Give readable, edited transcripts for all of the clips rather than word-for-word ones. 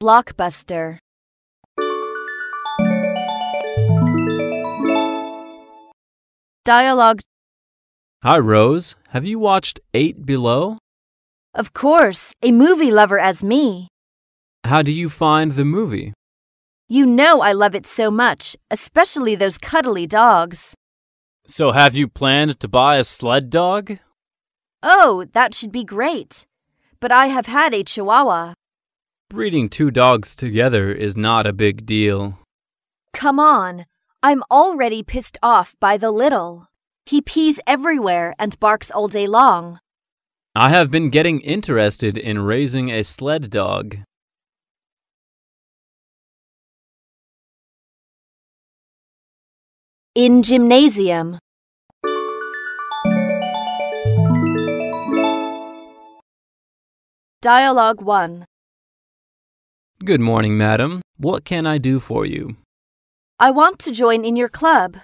Blockbuster. Dialogue. Hi, Rose. Have you watched 8 Below? Of course, a movie lover as me. How do you find the movie? You know I love it so much, especially those cuddly dogs. So have you planned to buy a sled dog? Oh, that should be great. But I have had a Chihuahua. Breeding 2 dogs together is not a big deal. Come on, I'm already pissed off by the little. He pees everywhere and barks all day long. I have been getting interested in raising a sled dog. In gymnasium. Dialogue 1. Good morning, madam. What can I do for you? I want to join in your club.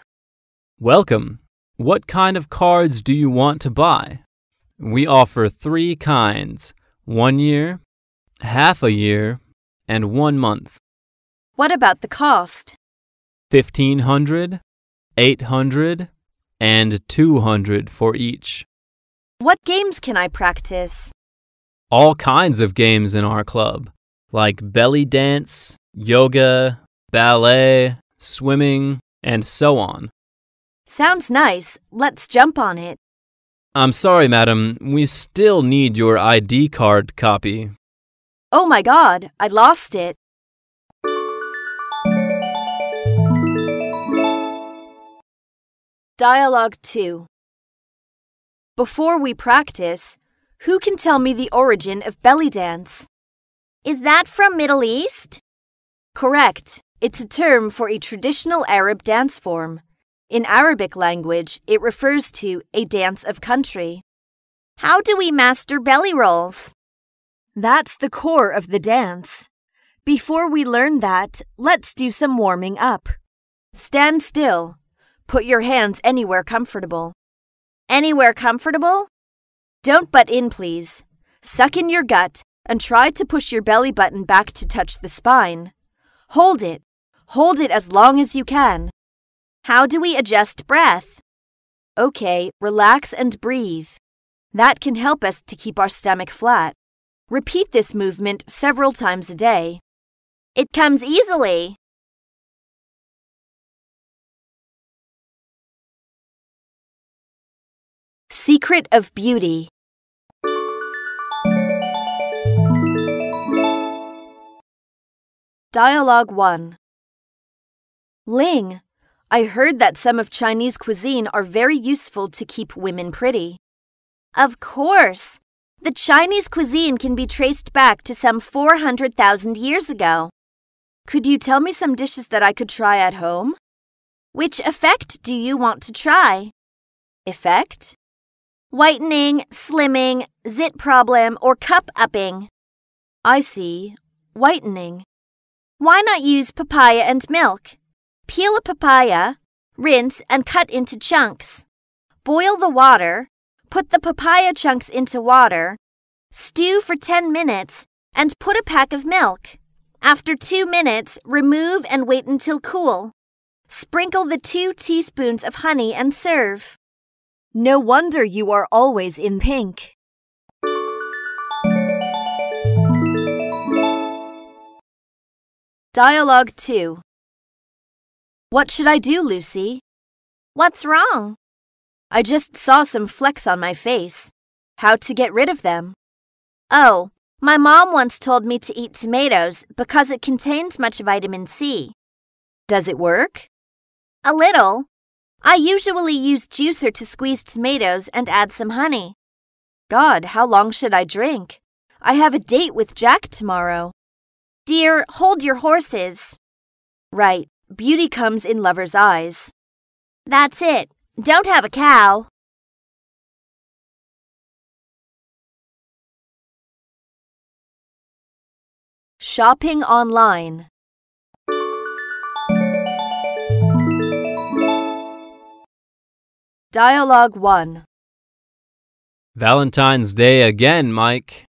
Welcome. What kind of cards do you want to buy? We offer 3 kinds: 1 year, half a year, and 1 month. What about the cost? $1,500, $800, and $200 for each. What games can I practice? All kinds of games in our club, like belly dance, yoga, ballet, swimming, and so on. Sounds nice. Let's jump on it. I'm sorry, madam. We still need your ID card copy. Oh my God, I lost it. Dialogue 2. Before we practice, who can tell me the origin of belly dance? Is that from Middle East? Correct. It's a term for a traditional Arab dance form. In Arabic language, it refers to a dance of country. How do we master belly rolls? That's the core of the dance. Before we learn that, let's do some warming up. Stand still. Put your hands anywhere comfortable. Anywhere comfortable? Don't butt in, please. Suck in your gut and try to push your belly button back to touch the spine. Hold it. Hold it as long as you can. How do we adjust breath? Okay, relax and breathe. That can help us to keep our stomach flat. Repeat this movement several times a day. It comes easily. Secret of beauty. Dialogue 1. Ling, I heard that some of Chinese cuisine are very useful to keep women pretty. Of course. The Chinese cuisine can be traced back to some 400,000 years ago. Could you tell me some dishes that I could try at home? Which effect do you want to try? Effect? Whitening, slimming, zit problem, or cup-upping. I see. Whitening. Why not use papaya and milk? Peel a papaya, rinse, and cut into chunks. Boil the water, put the papaya chunks into water, stew for 10 minutes, and put a pack of milk. After 2 minutes, remove and wait until cool. Sprinkle the 2 teaspoons of honey and serve. No wonder you are always in pink. Dialogue 2. What should I do, Lucy? What's wrong? I just saw some flecks on my face. How to get rid of them? Oh, my mom once told me to eat tomatoes because it contains much vitamin C. Does it work? A little. I usually use juicer to squeeze tomatoes and add some honey. God, how long should I drink? I have a date with Jack tomorrow. Dear, hold your horses. Right, beauty comes in lovers' eyes. That's it. Don't have a cow. Shopping online. Dialogue 1. Valentine's Day again, Mike.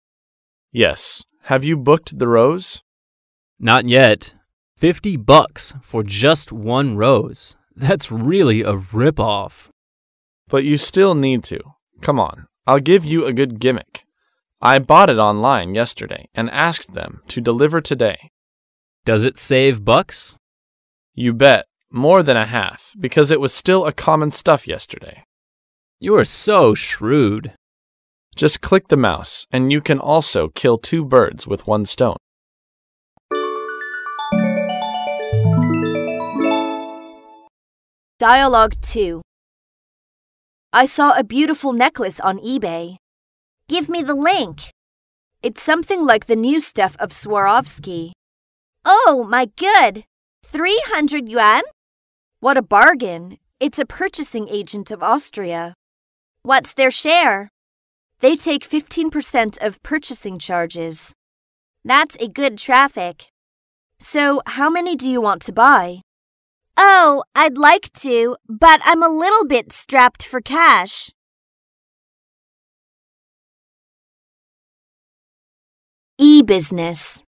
Yes. Have you booked the rose? Not yet. $50 for just one rose. That's really a ripoff. But you still need to. Come on, I'll give you a good gimmick. I bought it online yesterday and asked them to deliver today. Does it save bucks? You bet. More than a half, because it was still a common stuff yesterday. You are so shrewd. Just click the mouse, and you can also kill 2 birds with 1 stone. Dialogue 2. I saw a beautiful necklace on eBay. Give me the link. It's something like the new stuff of Swarovski. Oh, my good! 300 yuan? What a bargain. It's a purchasing agent of Austria. What's their share? They take 15% of purchasing charges. That's a good traffic. So, how many do you want to buy? Oh, I'd like to, but I'm a little bit strapped for cash. E-business.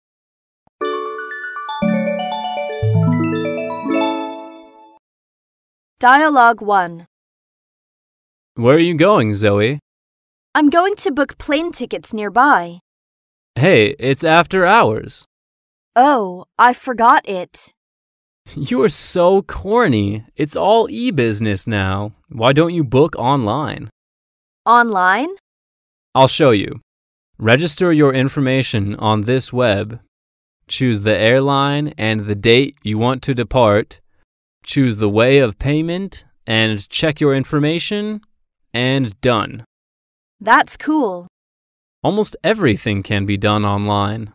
Dialogue 1. Where are you going, Zoe? I'm going to book plane tickets nearby. Hey, it's after hours. Oh, I forgot it. You are so corny. It's all e-business now. Why don't you book online? Online? I'll show you. Register your information on this web. Choose the airline and the date you want to depart. Choose the way of payment and check your information, and done. That's cool. Almost everything can be done online.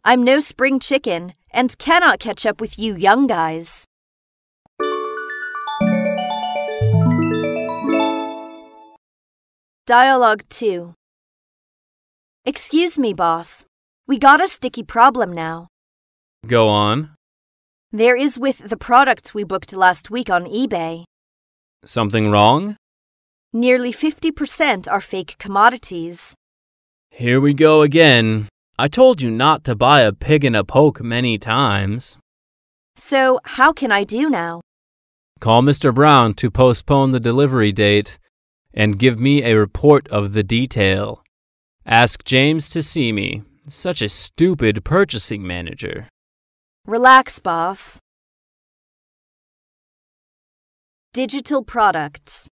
I'm no spring chicken and cannot catch up with you young guys. Dialogue 2. Excuse me, boss. We got a sticky problem now. Go on. There is with the products we booked last week on eBay. Something wrong? Nearly 50% are fake commodities. Here we go again. I told you not to buy a pig in a poke many times. So, how can I do now? Call Mr. Brown to postpone the delivery date and give me a report of the detail. Ask James to see me. Such a stupid purchasing manager. Relax, boss. Digital products.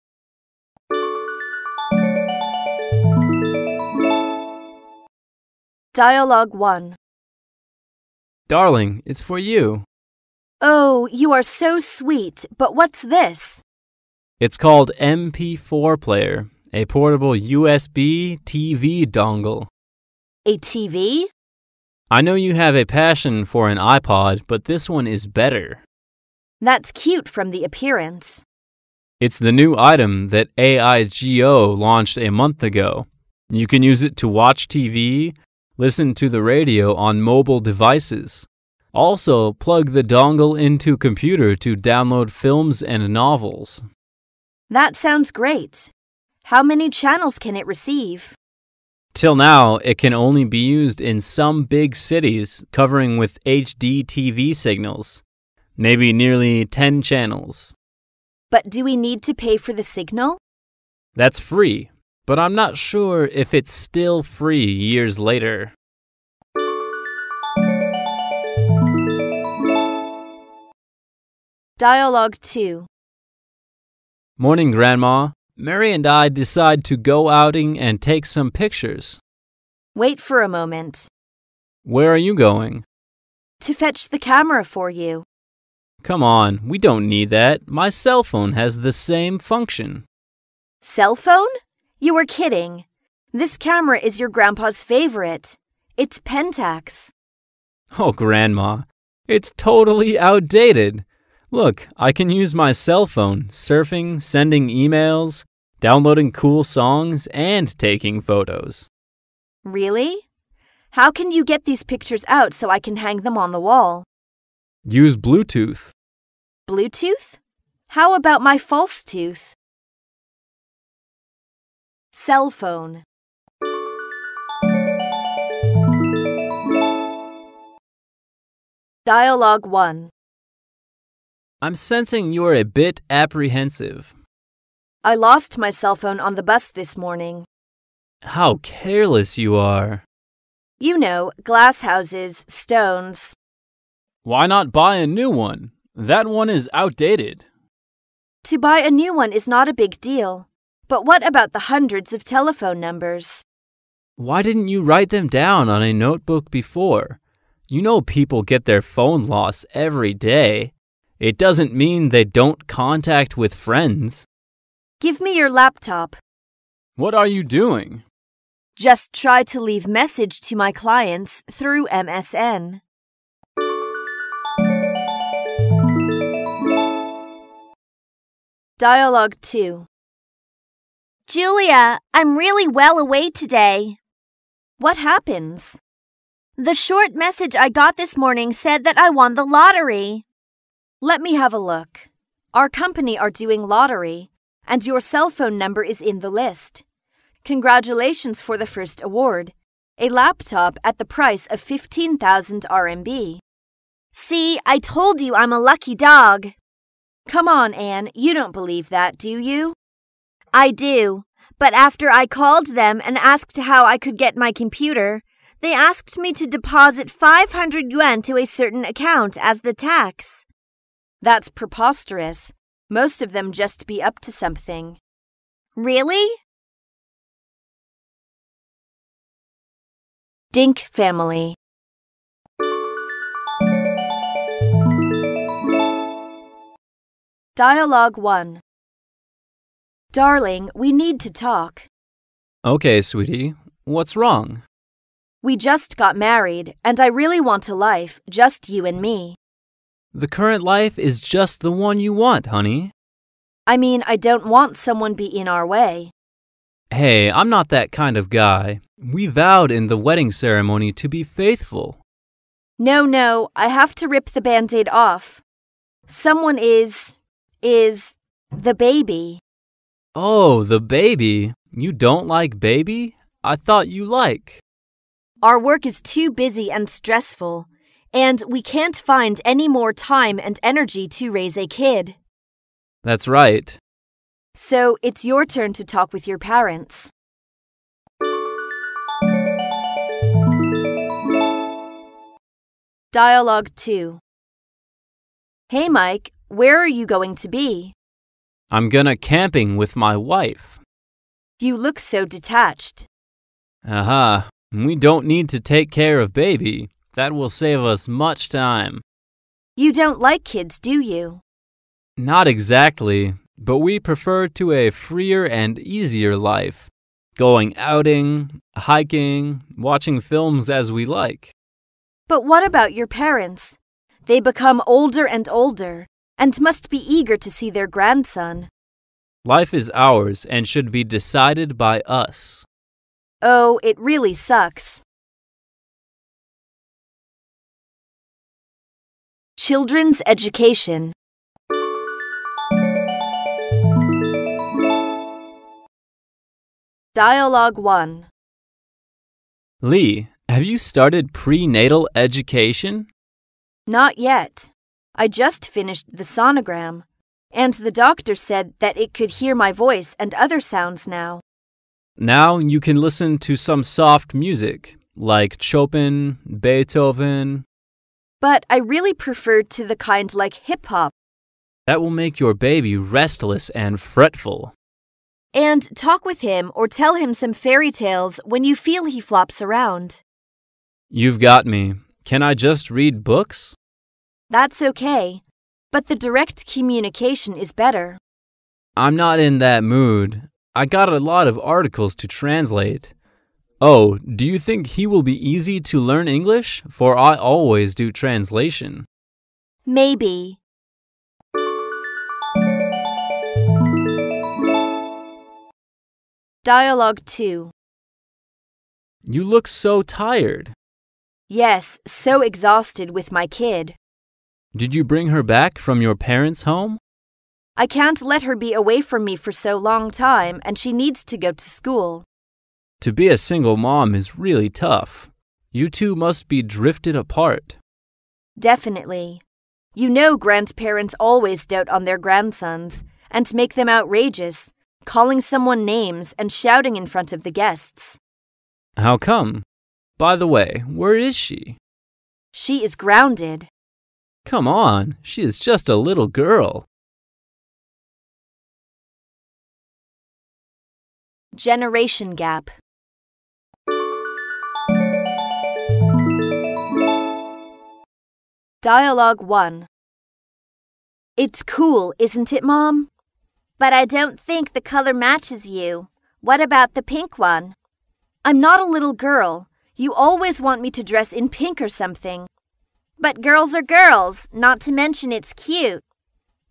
Dialogue 1. Darling, it's for you. Oh, you are so sweet, but what's this? It's called MP4 Player, a portable USB TV dongle. A TV? I know you have a passion for an iPod, but this one is better. That's cute from the appearance. It's the new item that AIGO launched a month ago. You can use it to watch TV, listen to the radio on mobile devices. Also, plug the dongle into computer to download films and novels. That sounds great. How many channels can it receive? Till now, it can only be used in some big cities, covering with HD TV signals. Maybe nearly 10 channels. But do we need to pay for the signal? That's free, but I'm not sure if it's still free years later. Dialogue 2. Morning, Grandma. Mary and I decide to go outing and take some pictures. Wait for a moment. Where are you going? To fetch the camera for you. Come on, we don't need that. My cell phone has the same function. Cell phone? You were kidding. This camera is your grandpa's favorite. It's Pentax. Oh, Grandma, it's totally outdated. Look, I can use my cell phone, surfing, sending emails, downloading cool songs, and taking photos. Really? How can you get these pictures out so I can hang them on the wall? Use Bluetooth. Bluetooth? How about my false tooth? Cell phone. Dialogue 1. I'm sensing you're a bit apprehensive. I lost my cell phone on the bus this morning. How careless you are. You know, glass houses, stones. Why not buy a new one? That one is outdated. To buy a new one is not a big deal. But what about the hundreds of telephone numbers? Why didn't you write them down on a notebook before? You know people get their phone lost every day. It doesn't mean they don't contact with friends. Give me your laptop. What are you doing? Just try to leave message to my clients through MSN. Dialogue 2. Julia, I'm really well away today. What happens? The short message I got this morning said that I won the lottery. Let me have a look. Our company are doing lottery, and your cell phone number is in the list. Congratulations for the first award, a laptop at the price of 15,000 RMB. See, I told you I'm a lucky dog. Come on, Anne, you don't believe that, do you? I do, but after I called them and asked how I could get my computer, they asked me to deposit 500 yuan to a certain account as the tax. That's preposterous. Most of them just be up to something. Really? Dink family. Dialogue 1. Darling, we need to talk. Okay, sweetie. What's wrong? We just got married, and I really want a life, just you and me. The current life is just the one you want, honey. I mean, I don't want someone be in our way. Hey, I'm not that kind of guy. We vowed in the wedding ceremony to be faithful. No, I have to rip the Band-Aid off. Someone is the baby. Oh, the baby. You don't like baby? I thought you like. Our work is too busy and stressful, and we can't find any more time and energy to raise a kid. That's right. So it's your turn to talk with your parents. Dialogue 2. Hey, Mike, where are you going to be? I'm gonna camping with my wife. You look so detached. Aha. We don't need to take care of baby. That will save us much time. You don't like kids, do you? Not exactly, but we prefer to a freer and easier life. Going outing, hiking, watching films as we like. But what about your parents? They become older and older, and must be eager to see their grandson. Life is ours and should be decided by us. Oh, it really sucks. Children's education. Dialogue 1. Lee, have you started prenatal education? Not yet. I just finished the sonogram, and the doctor said that it could hear my voice and other sounds now. Now you can listen to some soft music, like Chopin, Beethoven. But I really prefer to the kind like hip-hop. That will make your baby restless and fretful. And talk with him or tell him some fairy tales when you feel he flops around. You've got me. Can I just read books? That's okay, but the direct communication is better. I'm not in that mood. I got a lot of articles to translate. Oh, do you think he will be easy to learn English? For I always do translation. Maybe. Dialogue 2. You look so tired. Yes, so exhausted with my kid. Did you bring her back from your parents' home? I can't let her be away from me for so long time, and she needs to go to school. To be a single mom is really tough. You two must be drifted apart. Definitely. You know grandparents always dote on their grandsons and make them outrageous, calling someone names and shouting in front of the guests. How come? By the way, where is she? She is grounded. Come on, she is just a little girl. Generation gap. Dialogue 1. It's cool, isn't it, Mom? But I don't think the color matches you. What about the pink one? I'm not a little girl. You always want me to dress in pink or something. But girls are girls, not to mention it's cute.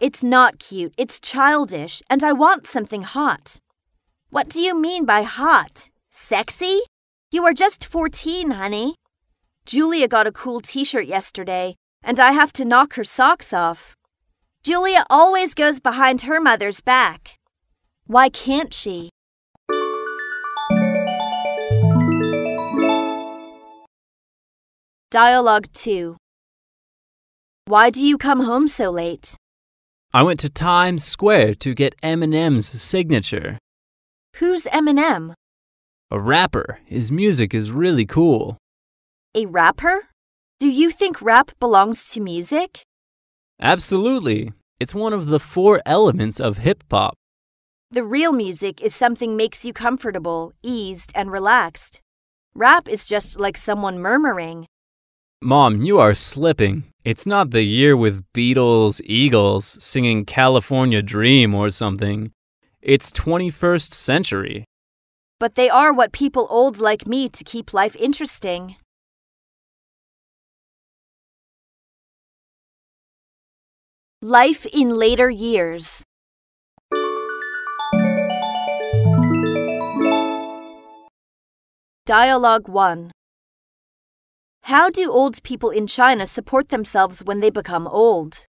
It's not cute, it's childish, and I want something hot. What do you mean by hot? Sexy? You are just 14, honey. Julia got a cool t-shirt yesterday, and I have to knock her socks off. Julia always goes behind her mother's back. Why can't she? Dialogue 2. Why do you come home so late? I went to Times Square to get Eminem's signature. Who's Eminem? A rapper. His music is really cool. A rapper? Do you think rap belongs to music? Absolutely. It's one of the 4 elements of hip-hop. The real music is something makes you comfortable, eased, and relaxed. Rap is just like someone murmuring. Mom, you are slipping. It's not the year with Beatles, Eagles singing California Dream or something. It's 21st century. But they are what people old like me to keep life interesting. Life in later years. Dialogue 1. How do old people in China support themselves when they become old?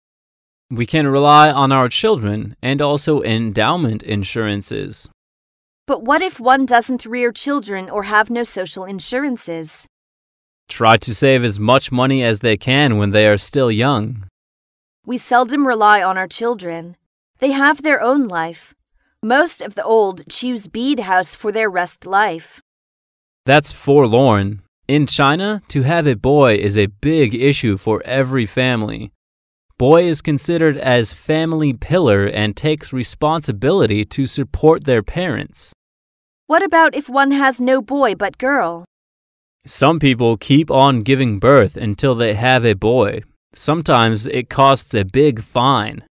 We can rely on our children and also endowment insurances. But what if one doesn't rear children or have no social insurances? Try to save as much money as they can when they are still young. We seldom rely on our children. They have their own life. Most of the old choose bead house for their rest life. That's forlorn. In China, to have a boy is a big issue for every family. Boy is considered as family pillar and takes responsibility to support their parents. What about if one has no boy but girl? Some people keep on giving birth until they have a boy. Sometimes it costs a big fine.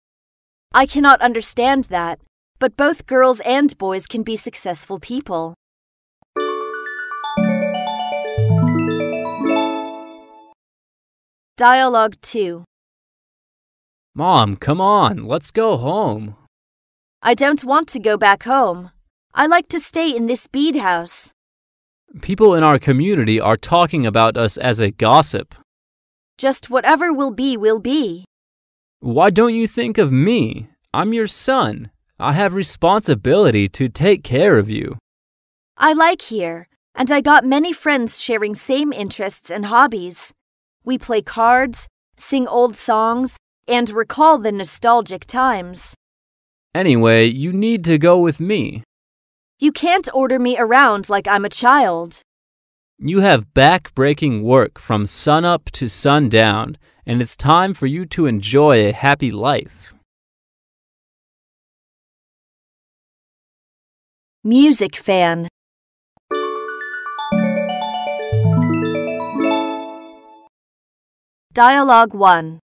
I cannot understand that, but both girls and boys can be successful people. Dialogue 2. Mom, come on, let's go home. I don't want to go back home. I like to stay in this bead house. People in our community are talking about us as a gossip. Just whatever will be, will be. Why don't you think of me? I'm your son. I have responsibility to take care of you. I like here, and I got many friends sharing same interests and hobbies. We play cards, sing old songs, and recall the nostalgic times. Anyway, you need to go with me. You can't order me around like I'm a child. You have back-breaking work from sunup to sundown, and it's time for you to enjoy a happy life. Music fan. Dialogue 1.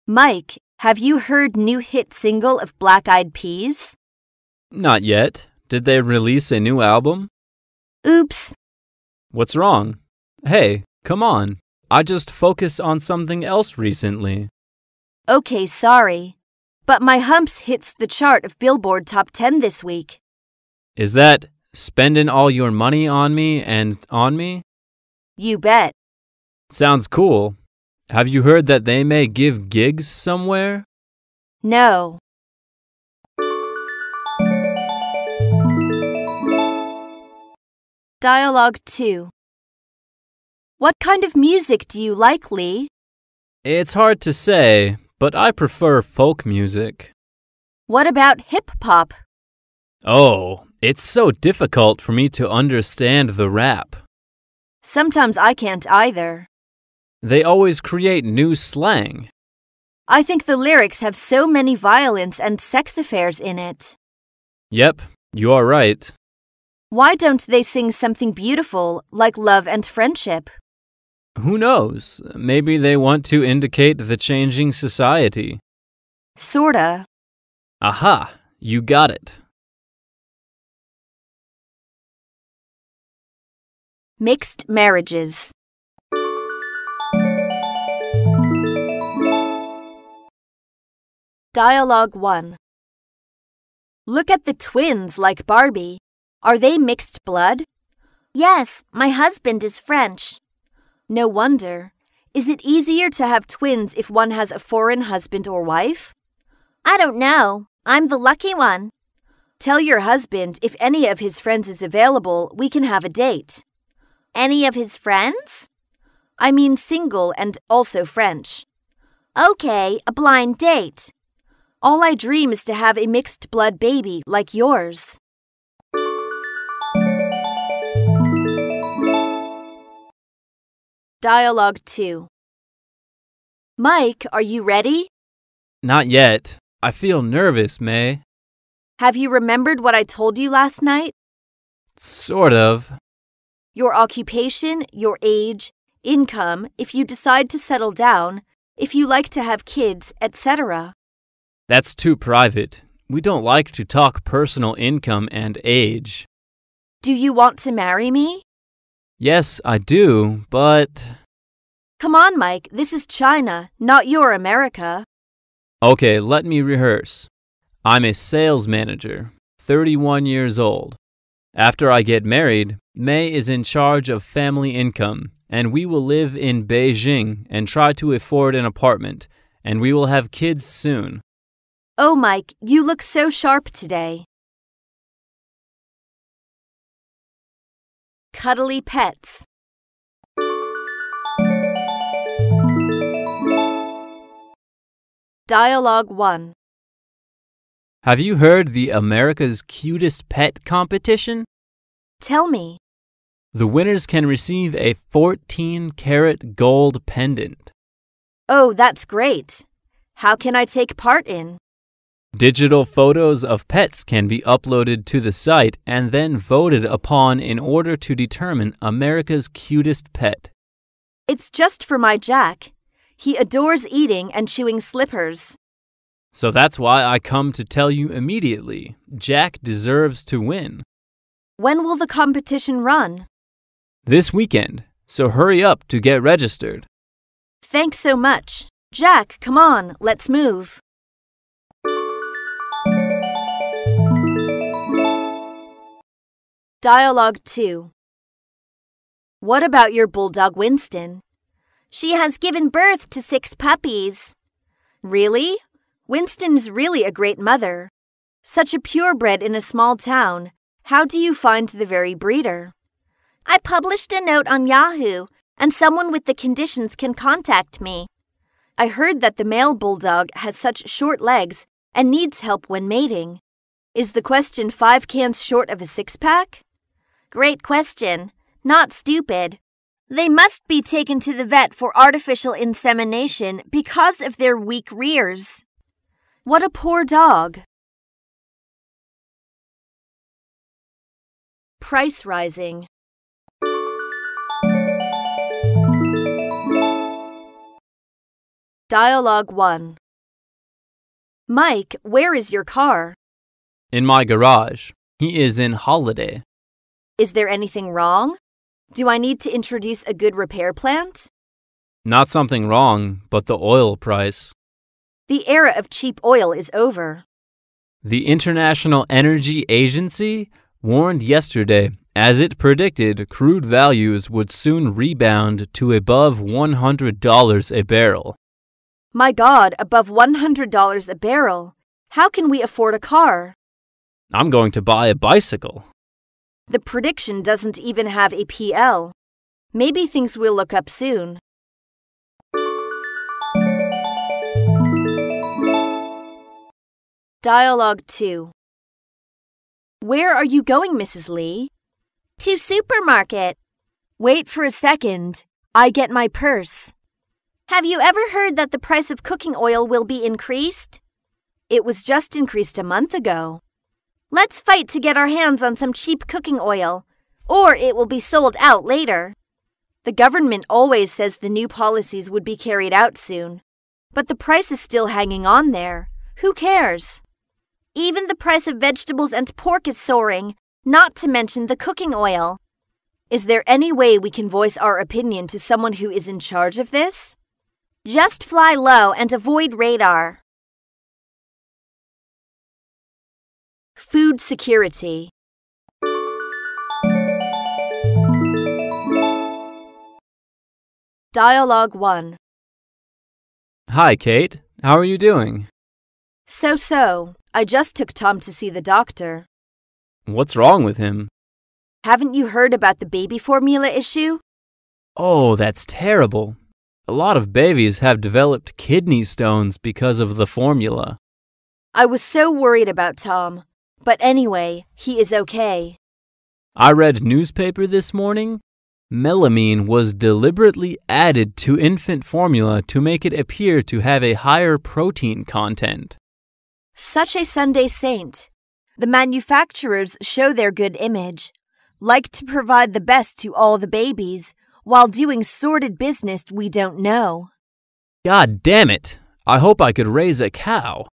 Mike, have you heard new hit single of Black Eyed Peas? Not yet. Did they release a new album? Oops. What's wrong? Hey, come on. I just focused on something else recently. Okay, sorry. But my humps hits the chart of Billboard Top 10 this week. Is that spending all your money on me and on me? You bet. Sounds cool. Have you heard that they may give gigs somewhere? No. Dialogue 2. What kind of music do you like, Lee? It's hard to say, but I prefer folk music. What about hip-hop? Oh, it's so difficult for me to understand the rap. Sometimes I can't either. They always create new slang. I think the lyrics have so many violence and sex affairs in it. Yep, you are right. Why don't they sing something beautiful like love and friendship? Who knows? Maybe they want to indicate the changing society. Sorta. Aha, you got it. Mixed marriages. Dialogue 1. Look at the twins like Barbie. Are they mixed blood? Yes, my husband is French. No wonder. Is it easier to have twins if one has a foreign husband or wife? I don't know. I'm the lucky one. Tell your husband if any of his friends is available, we can have a date. Any of his friends? I mean single and also French. Okay, a blind date. All I dream is to have a mixed blood baby like yours. Dialogue 2. Mike, are you ready? Not yet. I feel nervous, May. Have you remembered what I told you last night? Sort of. Your occupation, your age, income, if you decide to settle down, if you like to have kids, etc. That's too private. We don't like to talk personal income and age. Do you want to marry me? Yes, I do, but... Come on, Mike. This is China, not your America. Okay, let me rehearse. I'm a sales manager, 31 years old. After I get married, May is in charge of family income, and we will live in Beijing and try to afford an apartment, and we will have kids soon. Oh, Mike, you look so sharp today. Cuddly pets. Dialogue 1. Have you heard the America's Cutest Pet competition? Tell me. The winners can receive a 14-karat gold pendant. Oh, that's great. How can I take part in? Digital photos of pets can be uploaded to the site and then voted upon in order to determine America's cutest pet. It's just for my Jack. He adores eating and chewing slippers. So that's why I come to tell you immediately. Jack deserves to win. When will the competition run? This weekend, so hurry up to get registered. Thanks so much. Jack, come on, let's move. Dialogue 2. What about your bulldog Winston? She has given birth to 6 puppies. Really? Winston's really a great mother. Such a purebred in a small town. How do you find the very breeder? I published a note on Yahoo, and someone with the conditions can contact me. I heard that the male bulldog has such short legs and needs help when mating. Is the question 5 cans short of a 6-pack? Great question. Not stupid. They must be taken to the vet for artificial insemination because of their weak rears. What a poor dog. Price rising. Dialogue 1. Mike, where is your car? In my garage. He is in holiday. Is there anything wrong? Do I need to introduce a good repair plant? Not something wrong, but the oil price. The era of cheap oil is over. The International Energy Agency warned yesterday, as it predicted crude values would soon rebound to above $100 a barrel. My God, above $100 a barrel. How can we afford a car? I'm going to buy a bicycle. The prediction doesn't even have a PL. Maybe things will look up soon. Dialogue 2. Where are you going, Mrs. Lee? To supermarket. Wait for a second. I get my purse. Have you ever heard that the price of cooking oil will be increased? It was just increased a month ago. Let's fight to get our hands on some cheap cooking oil, or it will be sold out later. The government always says the new policies would be carried out soon, but the price is still hanging on there. Who cares? Even the price of vegetables and pork is soaring, not to mention the cooking oil. Is there any way we can voice our opinion to someone who is in charge of this? Just fly low and avoid radar. Food security. Dialogue 1. Hi, Kate. How are you doing? So. I just took Tom to see the doctor. What's wrong with him? Haven't you heard about the baby formula issue? Oh, that's terrible. A lot of babies have developed kidney stones because of the formula. I was so worried about Tom. But anyway, he is okay. I read newspaper this morning. Melamine was deliberately added to infant formula to make it appear to have a higher protein content. Such a Sunday saint. The manufacturers show their good image, like to provide the best to all the babies, while doing sordid business we don't know. God damn it! I hope I could raise a cow.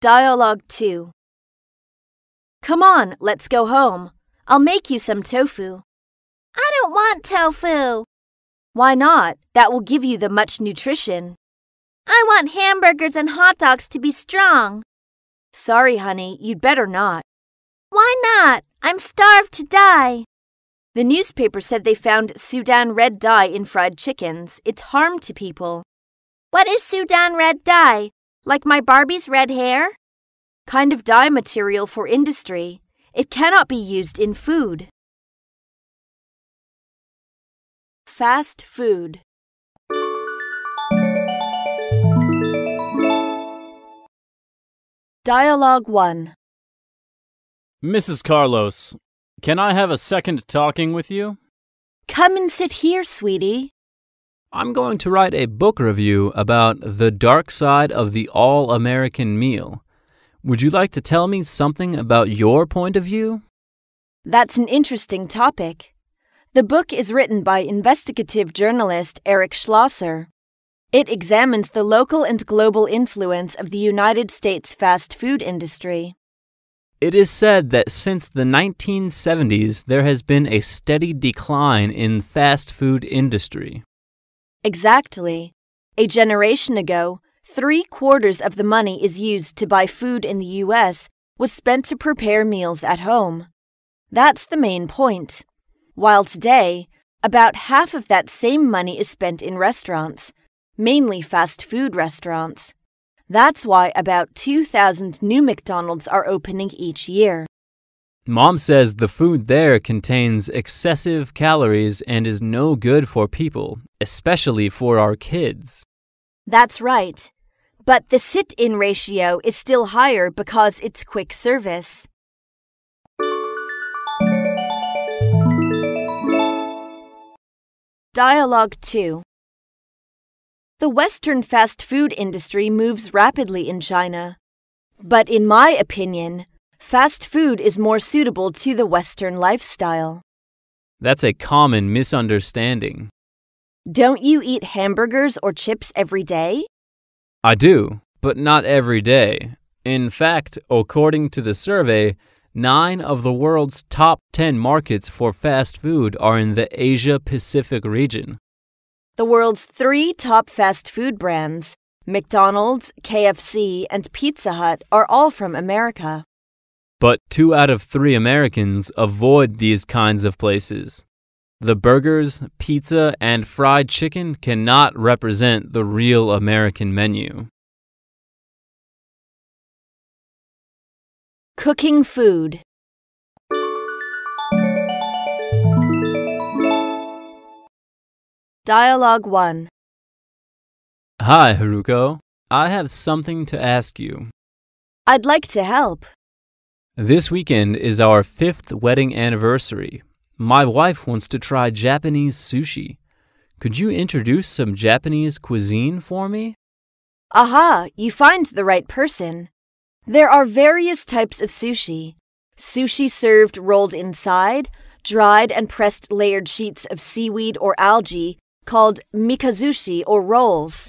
Dialogue 2. Come on, let's go home. I'll make you some tofu. I don't want tofu. Why not? That will give you the much nutrition. I want hamburgers and hot dogs to be strong. Sorry, honey, you'd better not. Why not? I'm starved to die. The newspaper said they found Sudan red dye in fried chickens. It's harm to people. What is Sudan red dye? Like my Barbie's red hair? Kind of dye material for industry. It cannot be used in food. Fast food. Dialogue 1. Mrs. Carlos, can I have a second talking with you? Come and sit here, sweetie. I'm going to write a book review about the dark side of the all-American meal. Would you like to tell me something about your point of view? That's an interesting topic. The book is written by investigative journalist Eric Schlosser. It examines the local and global influence of the United States fast food industry. It is said that since the 1970s, there has been a steady decline in fast food industry. Exactly. A generation ago, 3/4 of the money is used to buy food in the U.S. was spent to prepare meals at home. That's the main point. While today, about half of that same money is spent in restaurants, mainly fast food restaurants. That's why about 2,000 new McDonald's are opening each year. Mom says the food there contains excessive calories and is no good for people, especially for our kids. That's right. But the sit-in ratio is still higher because it's quick service. Dialogue 2. The Western fast food industry moves rapidly in China. But in my opinion, fast food is more suitable to the Western lifestyle. That's a common misunderstanding. Don't you eat hamburgers or chips every day? I do, but not every day. In fact, according to the survey, 9 of the world's top 10 markets for fast food are in the Asia-Pacific region. The world's 3 top fast food brands, McDonald's, KFC, and Pizza Hut, are all from America. But 2 out of 3 Americans avoid these kinds of places. The burgers, pizza, and fried chicken cannot represent the real American menu. Cooking food. Dialogue 1. Hi, Haruko. I have something to ask you. I'd like to help. This weekend is our 5th wedding anniversary. My wife wants to try Japanese sushi. Could you introduce some Japanese cuisine for me? Aha, you find the right person. There are various types of sushi. Sushi served rolled inside, dried and pressed layered sheets of seaweed or algae called mikazushi or rolls.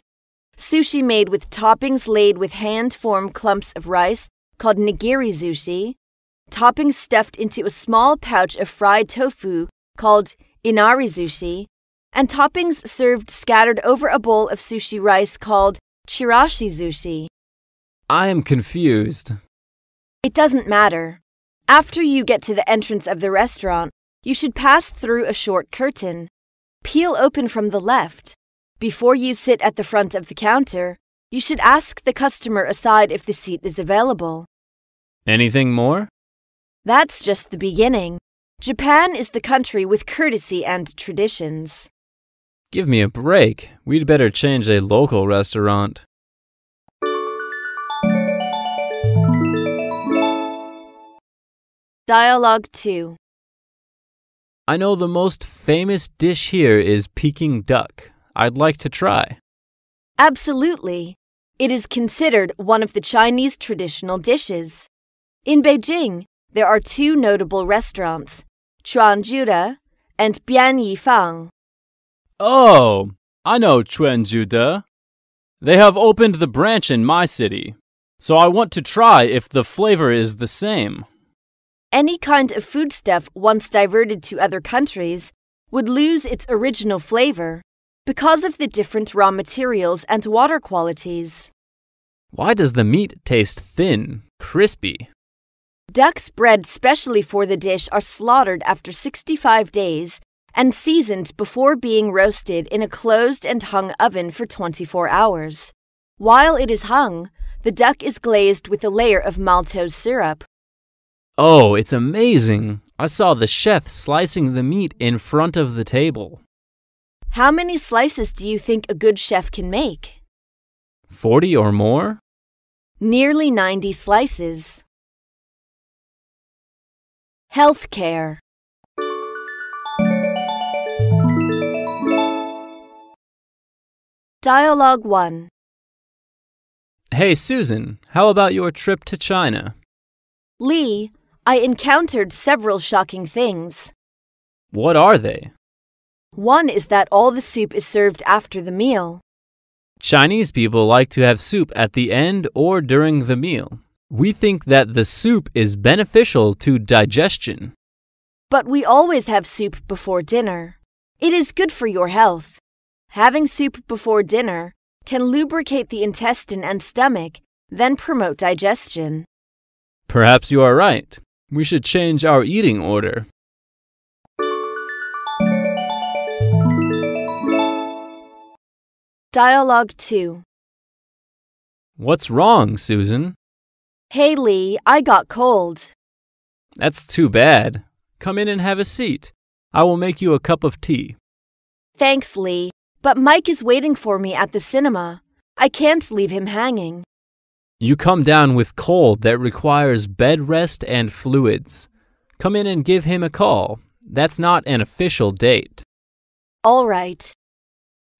Sushi made with toppings laid with hand-formed clumps of rice called nigiri sushi. Toppings stuffed into a small pouch of fried tofu called inari sushi. And toppings served scattered over a bowl of sushi rice called chirashi sushi. I am confused. It doesn't matter. After you get to the entrance of the restaurant, you should pass through a short curtain. Peel open from the left. Before you sit at the front of the counter, you should ask the customer aside if the seat is available. Anything more? That's just the beginning. Japan is the country with courtesy and traditions. Give me a break. We'd better change a local restaurant. Dialogue 2. I know the most famous dish here is Peking Duck. I'd like to try. Absolutely. It is considered one of the Chinese traditional dishes. In Beijing, there are 2 notable restaurants, Chuanjuda and Bianyifang. Oh, I know Chuanjuda. They have opened the branch in my city, so I want to try if the flavor is the same. Any kind of foodstuff once diverted to other countries would lose its original flavor because of the different raw materials and water qualities. Why does the meat taste thin, crispy? Ducks bred specially for the dish are slaughtered after 65 days and seasoned before being roasted in a closed and hung oven for 24 hours. While it is hung, the duck is glazed with a layer of maltose syrup. Oh, it's amazing. I saw the chef slicing the meat in front of the table. How many slices do you think a good chef can make? 40 or more? Nearly 90 slices. Healthcare. Dialogue 1. Hey, Susan, how about your trip to China? Lee, I encountered several shocking things. What are they? One is that all the soup is served after the meal. Chinese people like to have soup at the end or during the meal. We think that the soup is beneficial to digestion. But we always have soup before dinner. It is good for your health. Having soup before dinner can lubricate the intestine and stomach, then promote digestion. Perhaps you are right. We should change our eating order. Dialogue 2. What's wrong, Susan? Hey Lee, I got cold. That's too bad. Come in and have a seat. I will make you a cup of tea. Thanks, Lee, but Mike is waiting for me at the cinema. I can't leave him hanging. You come down with cold that requires bed rest and fluids. Come in and give him a call. That's not an official date. All right.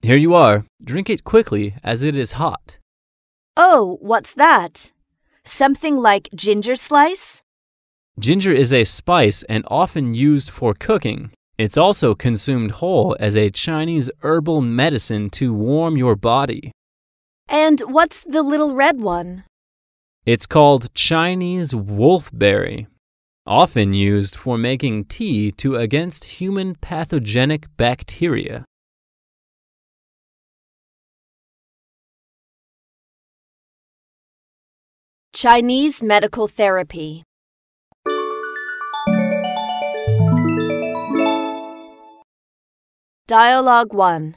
Here you are. Drink it quickly, as it is hot. Oh, what's that? Something like ginger slice? Ginger is a spice and often used for cooking. It's also consumed whole as a Chinese herbal medicine to warm your body. And what's the little red one? It's called Chinese wolfberry, often used for making tea against human pathogenic bacteria. Chinese medical therapy. Dialogue 1.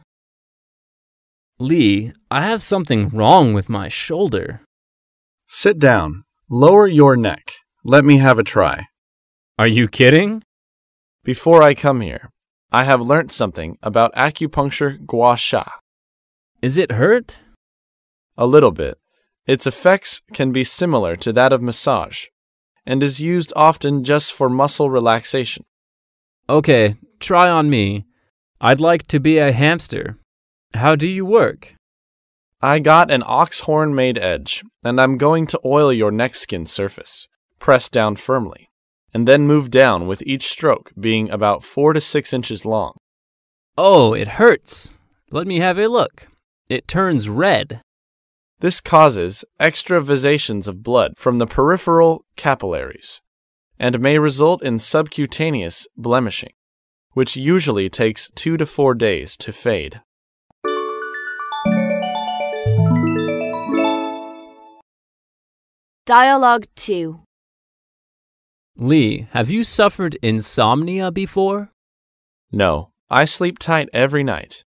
Lee, I have something wrong with my shoulder. Sit down. Lower your neck. Let me have a try. Are you kidding? Before I come here, I have learnt something about acupuncture gua sha. Is it hurt? A little bit. Its effects can be similar to that of massage, and is used often just for muscle relaxation. Okay, try on me. I'd like to be a hamster. How do you work? I got an ox horn-made edge, and I'm going to oil your neck skin surface. Press down firmly, and then move down with each stroke being about 4 to 6 inches long. Oh, it hurts. Let me have a look. It turns red. This causes extravasations of blood from the peripheral capillaries, and may result in subcutaneous blemishing, which usually takes 2 to 4 days to fade. Dialogue 2. Lee, have you suffered insomnia before? No, I sleep tight every night.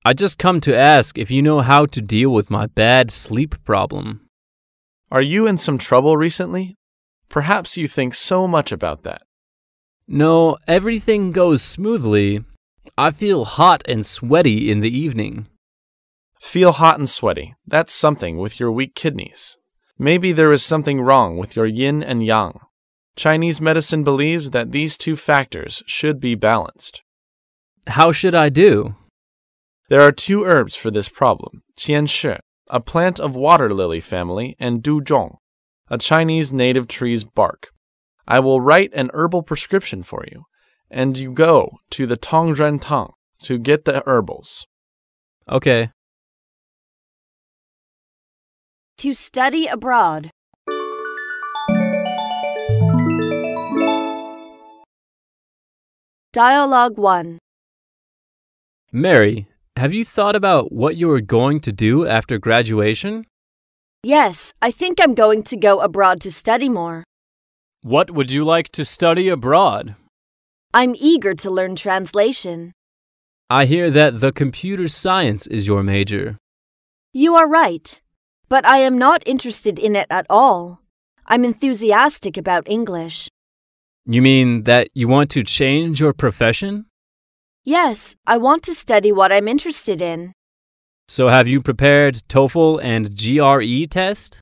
I just come to ask if you know how to deal with my bad sleep problem. Are you in some trouble recently? Perhaps you think so much about that. No, everything goes smoothly. I feel hot and sweaty in the evening. Feel hot and sweaty. That's something with your weak kidneys. Maybe there is something wrong with your yin and yang. Chinese medicine believes that these two factors should be balanced. How should I do? There are 2 herbs for this problem: qianshi, a plant of water lily family, and duzhong, a Chinese native tree's bark. I will write an herbal prescription for you, and you go to the Tongren to get the herbals. Okay. To study abroad. Dialogue 1. Mary, have you thought about what you are going to do after graduation? Yes, I think I'm going to go abroad to study more. What would you like to study abroad? I'm eager to learn translation. I hear that the computer science is your major. You are right, but I am not interested in it at all. I'm enthusiastic about English. You mean that you want to change your profession? Yes, I want to study what I'm interested in. So have you prepared TOEFL and GRE test?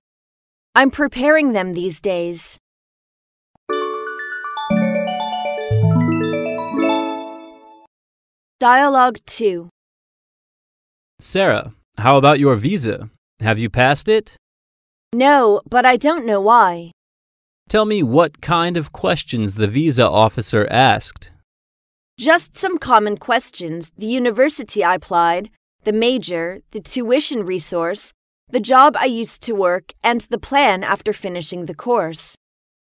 I'm preparing them these days. Dialogue 2. Sarah, how about your visa? Have you passed it? No, but I don't know why. Tell me what kind of questions the visa officer asked. Just some common questions: the university I applied, the major, the tuition resource, the job I used to work, and the plan after finishing the course.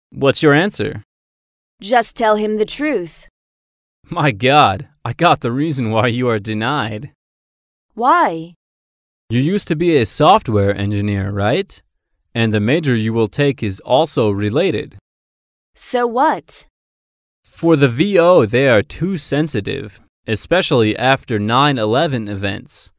What's your answer? Just tell him the truth. My God, I got the reason why you are denied. Why? You used to be a software engineer, right? And the major you will take is also related. So what? For the VO, they are too sensitive, especially after 9/11 events.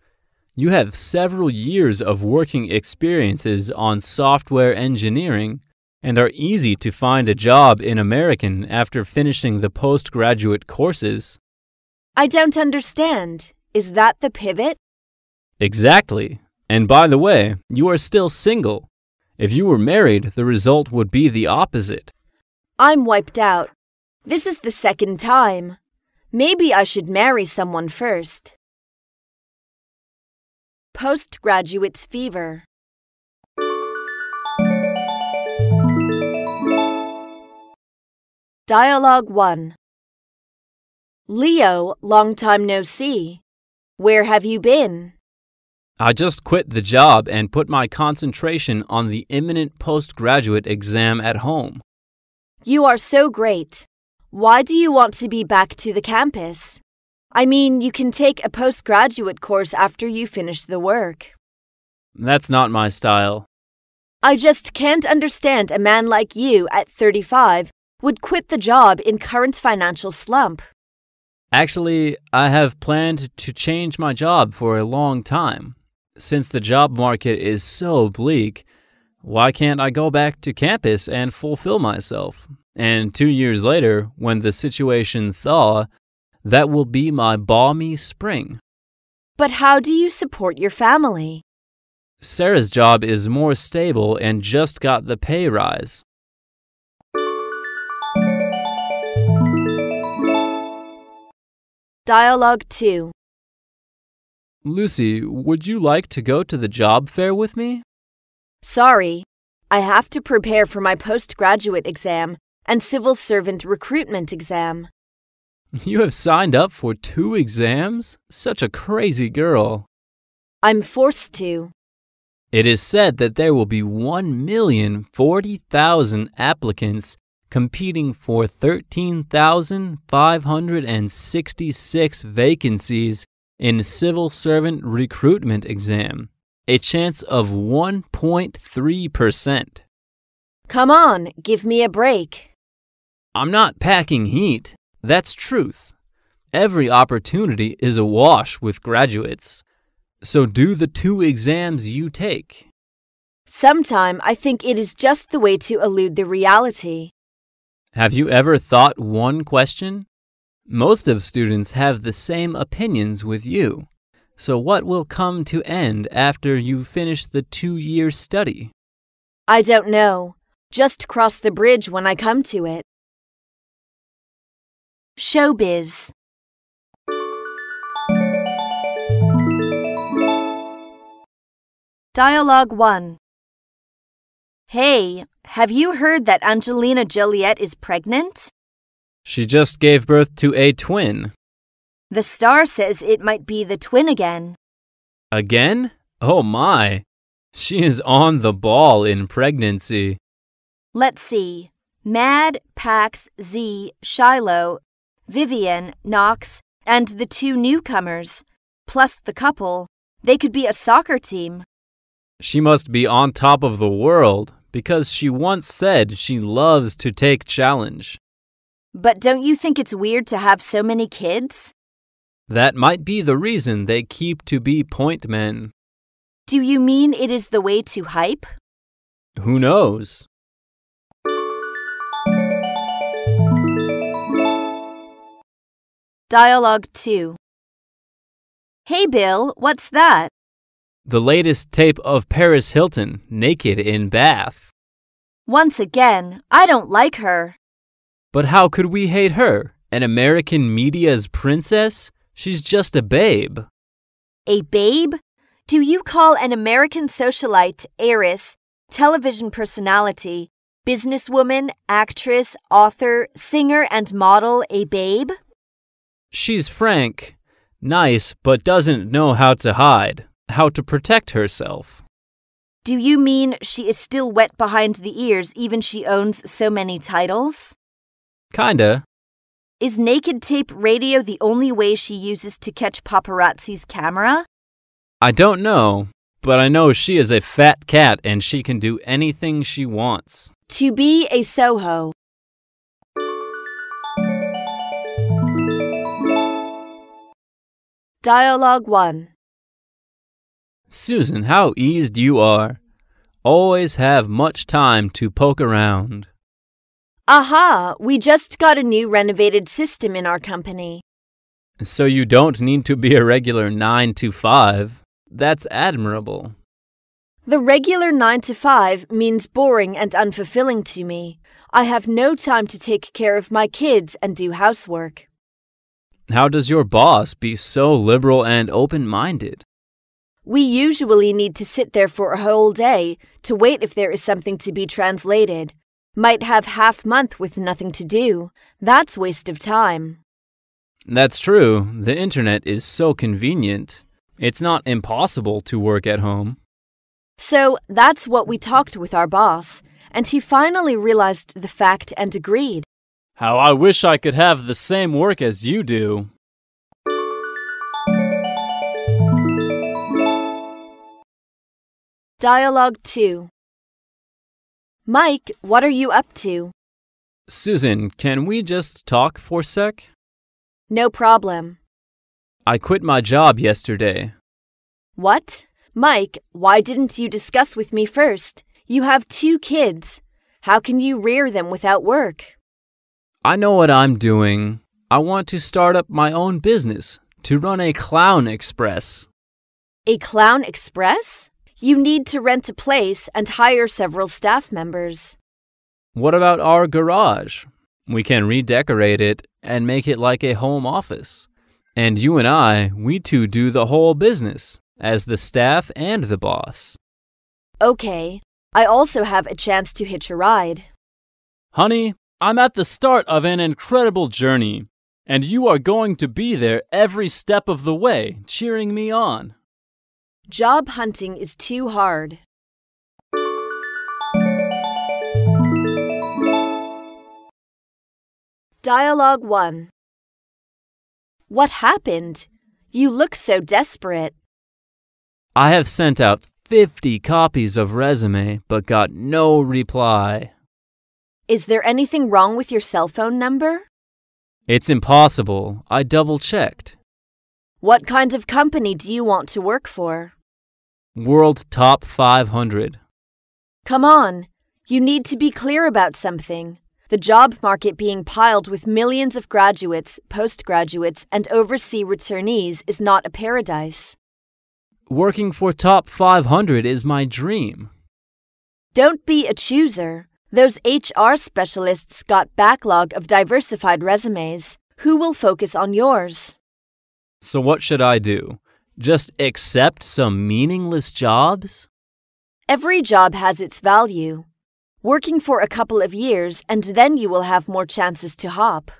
You have several years of working experiences on software engineering and are easy to find a job in American after finishing the postgraduate courses. I don't understand. Is that the pivot? Exactly. And by the way, you are still single. If you were married, the result would be the opposite. I'm wiped out. This is the second time. Maybe I should marry someone first. Postgraduate's fever. Dialogue 1. Leo, long time no see. Where have you been? I just quit the job and put my concentration on the imminent postgraduate exam at home. You are so great. Why do you want to be back to the campus? I mean, you can take a postgraduate course after you finish the work. That's not my style. I just can't understand a man like you at 35 would quit the job in current financial slump. Actually, I have planned to change my job for a long time. Since the job market is so bleak, why can't I go back to campus and fulfill myself? And 2 years later, when the situation thaw, that will be my balmy spring. But how do you support your family? Sarah's job is more stable and just got the pay rise. Dialogue 2. Lucy, would you like to go to the job fair with me? Sorry, I have to prepare for my postgraduate exam and civil servant recruitment exam. You have signed up for 2 exams? Such a crazy girl. I'm forced to. It is said that there will be 1,040,000 applicants competing for 13,566 vacancies in civil servant recruitment exam, a chance of 1.3%. Come on, give me a break. I'm not packing heat. That's truth. Every opportunity is awash with graduates. So do the 2 exams you take. Sometime I think it is just the way to elude the reality. Have you ever thought one question? Most of students have the same opinions with you. So what will come to end after you finish the 2-year study? I don't know. Just cross the bridge when I come to it. Showbiz. Dialogue 1. Hey, have you heard that Angelina Joliet is pregnant? She just gave birth to a twin. The Star says it might be the twin again. Again? Oh my. She is on the ball in pregnancy. Let's see. Mad, Pax, Z, Shiloh, Vivian, Knox, and the 2 newcomers, plus the couple. They could be a soccer team. She must be on top of the world because she once said she loves to take challenge. But don't you think it's weird to have so many kids? That might be the reason they keep to be point men. Do you mean it is the way to hype? Who knows? Dialogue 2. Hey Bill, what's that? The latest tape of Paris Hilton naked in bath. Once again, I don't like her. But how could we hate her? An American media's princess? She's just a babe. A babe? Do you call an American socialite, heiress, television personality, businesswoman, actress, author, singer, and model a babe? She's frank, nice, but doesn't know how to hide, how to protect herself. Do you mean she is still wet behind the ears even she owns so many titles? Kinda. Is naked tape radio the only way she uses to catch paparazzi's camera? I don't know, but I know she is a fat cat and she can do anything she wants. To be a Soho. Dialogue 1. Susan, how eased you are. Always have much time to poke around. Aha, we just got a new renovated system in our company. So you don't need to be a regular 9 to 5. That's admirable. The regular 9 to 5 means boring and unfulfilling to me. I have no time to take care of my kids and do housework. How does your boss be so liberal and open-minded? We usually need to sit there for a whole day to wait if there is something to be translated. Might have half-month with nothing to do. That's waste of time. That's true. The internet is so convenient. It's not impossible to work at home. So that's what we talked with our boss, and he finally realized the fact and agreed. How I wish I could have the same work as you do. Dialogue 2. Mike, what are you up to? Susan, can we just talk for a sec? No problem. I quit my job yesterday. What? Mike, why didn't you discuss with me first? You have 2 kids. How can you rear them without work? I know what I'm doing. I want to start up my own business, to run a clown express. A clown express? You need to rent a place and hire several staff members. What about our garage? We can redecorate it and make it like a home office. And you and we two do the whole business, as the staff and the boss. Okay, I also have a chance to hitch a ride. Honey, I'm at the start of an incredible journey, and you are going to be there every step of the way, cheering me on. Job hunting is too hard. Dialogue 1. What happened? You look so desperate. I have sent out 50 copies of resume, but got no reply. Is there anything wrong with your cell phone number? It's impossible. I double-checked. What kind of company do you want to work for? World Top 500. Come on, you need to be clear about something. The job market being piled with millions of graduates, postgraduates, and overseas returnees is not a paradise. Working for Top 500 is my dream. Don't be a chooser. Those HR specialists got backlog of diversified resumes. Who will focus on yours? So what should I do? Just accept some meaningless jobs? Every job has its value. Working for a couple of years and then you will have more chances to hop.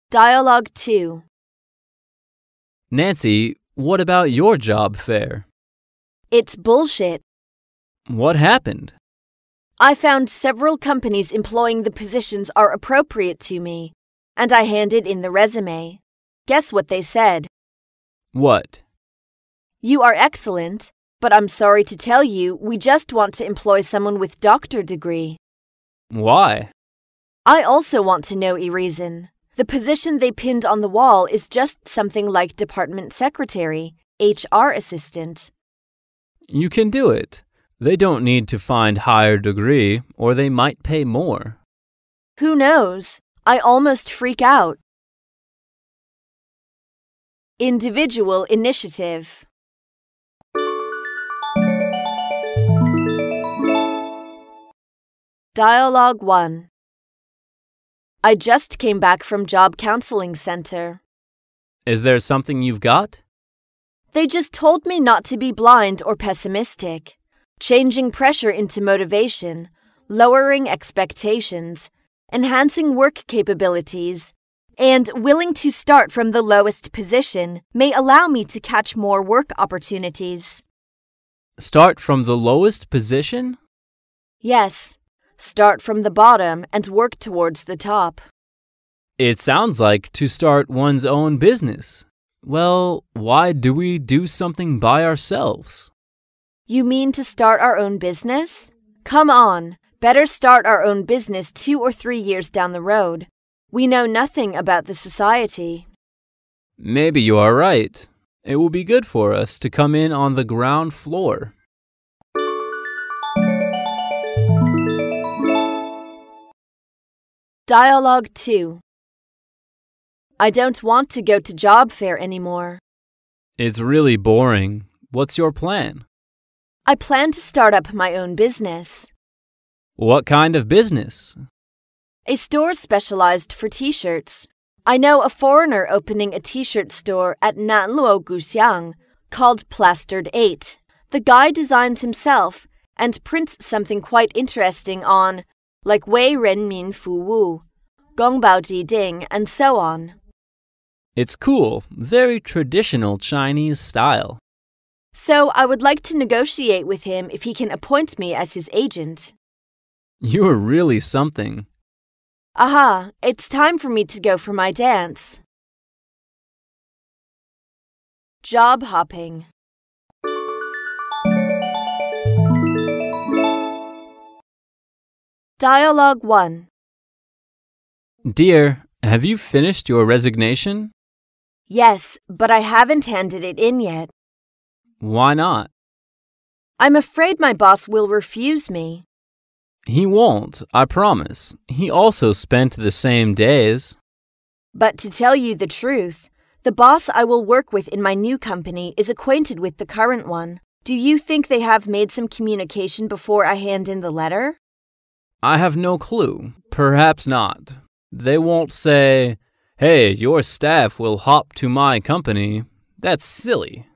Dialogue 2. Nancy, what about your job fair? It's bullshit. What happened? I found several companies employing the positions are appropriate to me, and I handed in the resume. Guess what they said? What? You are excellent, but I'm sorry to tell you we just want to employ someone with doctor degree. Why? I also want to know a reason. The position they pinned on the wall is just something like department secretary, HR assistant. You can do it. They don't need to find higher degree, or they might pay more. Who knows? I almost freak out. Individual initiative. Dialogue 1. I just came back from job counseling center. Is there something you've got? They just told me not to be blind or pessimistic, changing pressure into motivation, lowering expectations, enhancing work capabilities, and willing to start from the lowest position may allow me to catch more work opportunities. Start from the lowest position? Yes, start from the bottom and work towards the top. It sounds like to start one's own business. Well, why do we do something by ourselves? You mean to start our own business? Come on, better start our own business 2 or 3 years down the road. We know nothing about the society. Maybe you are right. It will be good for us to come in on the ground floor. Dialogue 2. I don't want to go to job fair anymore. It's really boring. What's your plan? I plan to start up my own business. What kind of business? A store specialized for t-shirts. I know a foreigner opening a t-shirt store at Nanluo Guxiang called Plastered 8. The guy designs himself and prints something quite interesting on, like Wei Ren Min Fu Wu, Gongbao Ji Ding, and so on. It's cool. Very traditional Chinese style. So I would like to negotiate with him if he can appoint me as his agent. You're really something. Aha, it's time for me to go for my dance. Job hopping. Dialogue 1. Dear, have you finished your resignation? Yes, but I haven't handed it in yet. Why not? I'm afraid my boss will refuse me. He won't, I promise. He also spent the same days. But to tell you the truth, The boss I will work with in my new company is acquainted with the current one. Do you think they have made some communication before I hand in the letter? I have no clue. Perhaps not. They won't say, "Hey, your staff will hop to my company." That's silly.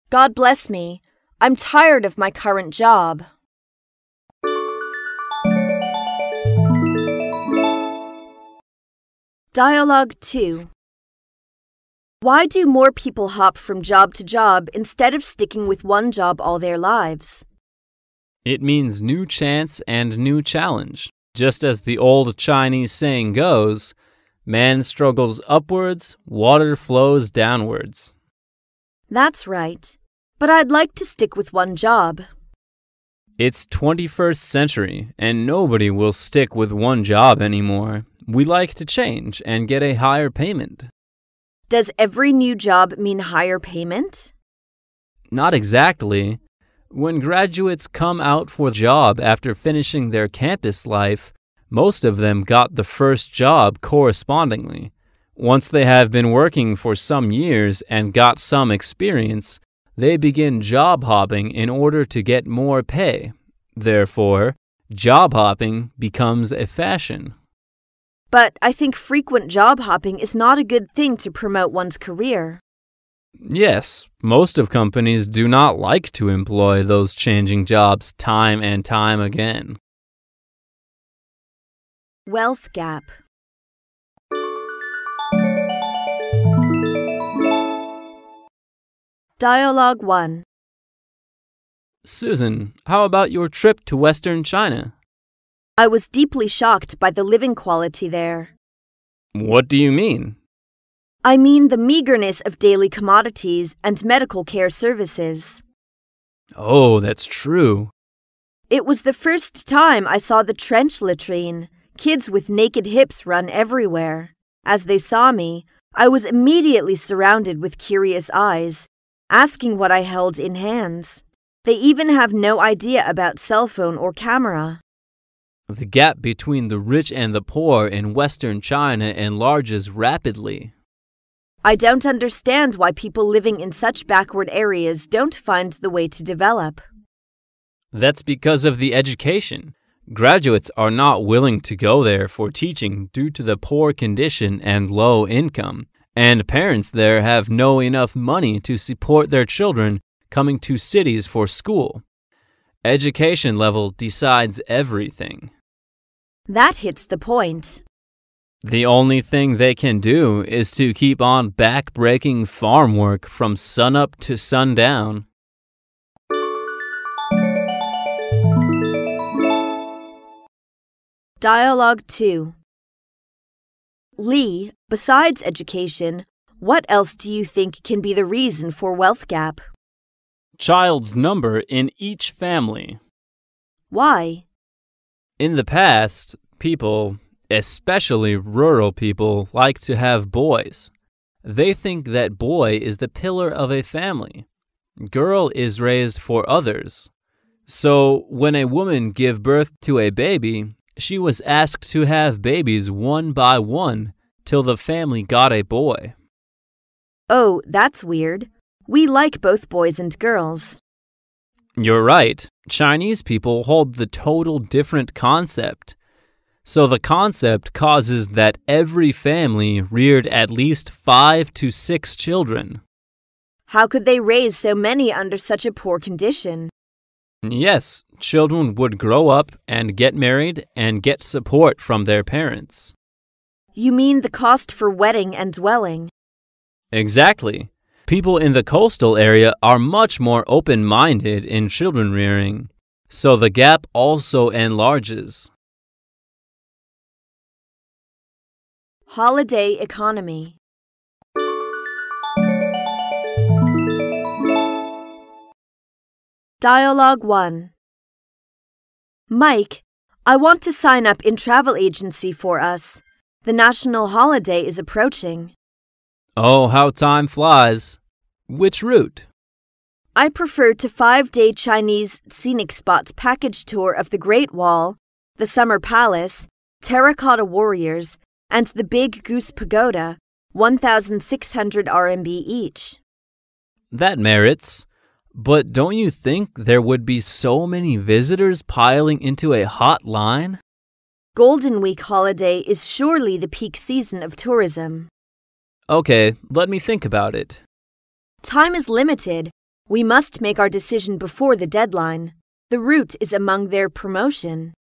God bless me. I'm tired of my current job. Dialogue 2. Why do more people hop from job to job instead of sticking with one job all their lives? It means new chance and new challenge. Just as the old Chinese saying goes, man struggles upwards, water flows downwards. That's right. But I'd like to stick with one job. It's 21st century, and nobody will stick with one job anymore. We like to change and get a higher payment. Does every new job mean higher payment? Not exactly. When graduates come out for a job after finishing their campus life, most of them got the first job correspondingly. Once they have been working for some years and got some experience, they begin job hopping in order to get more pay. Therefore, job hopping becomes a fashion. But I think frequent job hopping is not a good thing to promote one's career. Yes, most of companies do not like to employ those changing jobs time and time again. Wealth gap. Dialogue 1. Susan, how about your trip to Western China? I was deeply shocked by the living quality there. What do you mean? I mean the meagerness of daily commodities and medical care services. Oh, that's true. It was the first time I saw the trench latrine. Kids with naked hips run everywhere. As they saw me, I was immediately surrounded with curious eyes, asking what I held in hands. They even have no idea about cell phone or camera. The gap between the rich and the poor in Western China enlarges rapidly. I don't understand why people living in such backward areas don't find the way to develop. That's because of the education. Graduates are not willing to go there for teaching due to the poor condition and low income, and parents there have no enough money to support their children coming to cities for school. Education level decides everything. That hits the point. The only thing they can do is to keep on back-breaking farm work from sunup to sundown. Dialogue 2. Lee, besides education, what else do you think can be the reason for wealth gap? Child's number in each family. Why? In the past, people, especially rural people, like to have boys. They think that boy is the pillar of a family. Girl is raised for others. So when a woman give birth to a baby, she was asked to have babies one by one till the family got a boy. Oh, that's weird. We like both boys and girls. You're right. Chinese people hold the total different concept. So the concept causes that every family reared at least 5 to 6 children. How could they raise so many under such a poor condition? Yes, children would grow up and get married and get support from their parents. You mean the cost for wedding and dwelling? Exactly. People in the coastal area are much more open-minded in children rearing, so the gap also enlarges. Holiday economy. Dialogue 1. Mike, I want to sign up in travel agency for us. The national holiday is approaching. Oh, how time flies. Which route? I prefer to 5-day Chinese scenic spots package tour of the Great Wall, the Summer Palace, Terracotta Warriors, and the Big Goose Pagoda, 1,600 RMB each. That merits. But don't you think there would be so many visitors piling into a hot line? Golden Week holiday is surely the peak season of tourism. Okay, let me think about it. Time is limited. We must make our decision before the deadline. The route is among their promotion.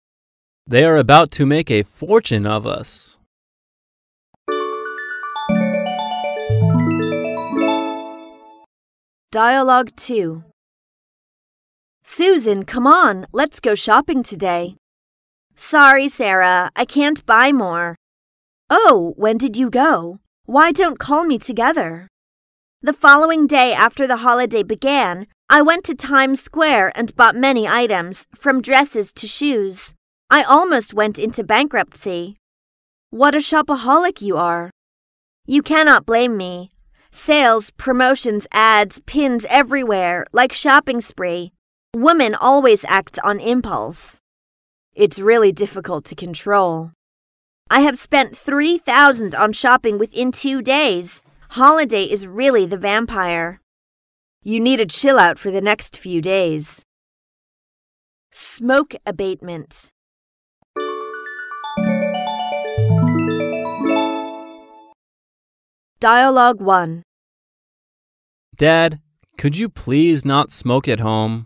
They are about to make a fortune of us. Dialogue 2. Susan, come on, let's go shopping today. Sorry, Sarah, I can't buy more. Oh, when did you go? Why don't call me together? The following day after the holiday began, I went to Times Square and bought many items, from dresses to shoes. I almost went into bankruptcy. What a shopaholic you are. You cannot blame me. Sales, promotions, ads, pins everywhere, like shopping spree. Women always act on impulse. It's really difficult to control. I have spent 3,000 on shopping within 2 days. Holiday is really the vampire. You need a chill out for the next few days. Smoke abatement. Dialogue 1. Dad, could you please not smoke at home?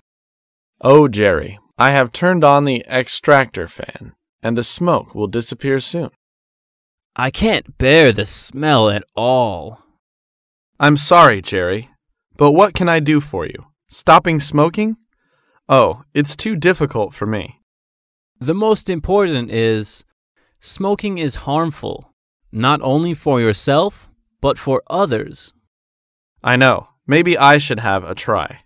Oh, Jerry, I have turned on the extractor fan, and the smoke will disappear soon. I can't bear the smell at all. I'm sorry, Jerry, but what can I do for you? Stopping smoking? Oh, it's too difficult for me. The most important is, smoking is harmful, not only for yourself, but for others. I know. Maybe I should have a try.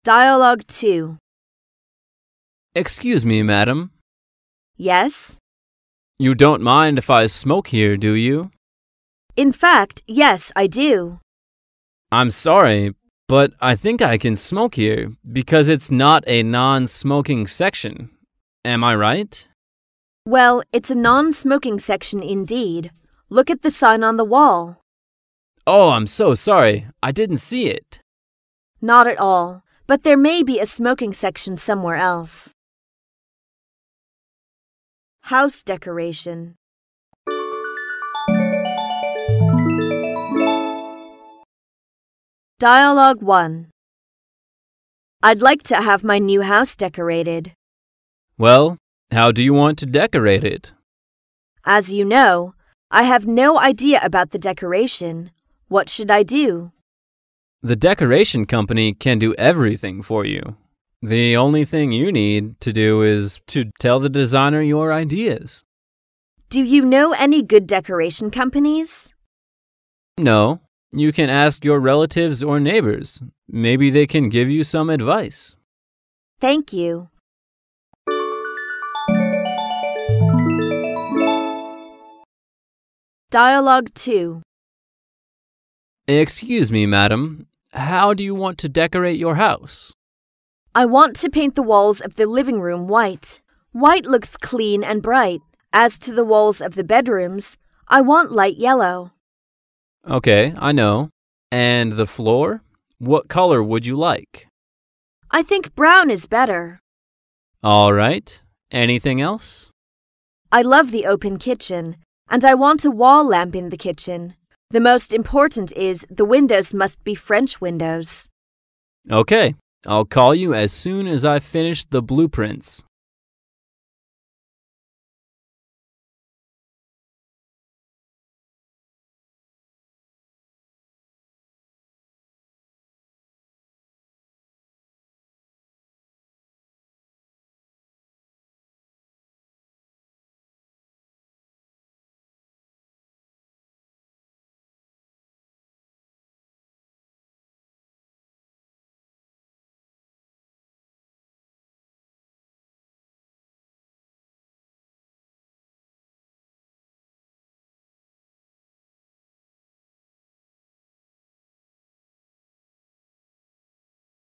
Dialogue 2. Excuse me, madam. Yes? You don't mind if I smoke here, do you? In fact, yes, I do. I'm sorry, but I think I can smoke here because it's not a non-smoking section. Am I right? Well, it's a non-smoking section indeed. Look at the sign on the wall. Oh, I'm so sorry. I didn't see it. Not at all, but there may be a smoking section somewhere else. House decoration. Dialogue 1. I'd like to have my new house decorated. Well, how do you want to decorate it? As you know, I have no idea about the decoration. What should I do? The decoration company can do everything for you. The only thing you need to do is to tell the designer your ideas. Do you know any good decoration companies? No, you can ask your relatives or neighbors. Maybe they can give you some advice. Thank you. Dialogue 2. Excuse me, madam. How do you want to decorate your house? I want to paint the walls of the living room white. White looks clean and bright. As to the walls of the bedrooms, I want light yellow. Okay, I know. And the floor? What color would you like? I think brown is better. All right. Anything else? I love the open kitchen, and I want a wall lamp in the kitchen. The most important is the windows must be French windows. Okay, I'll call you as soon as I finish the blueprints.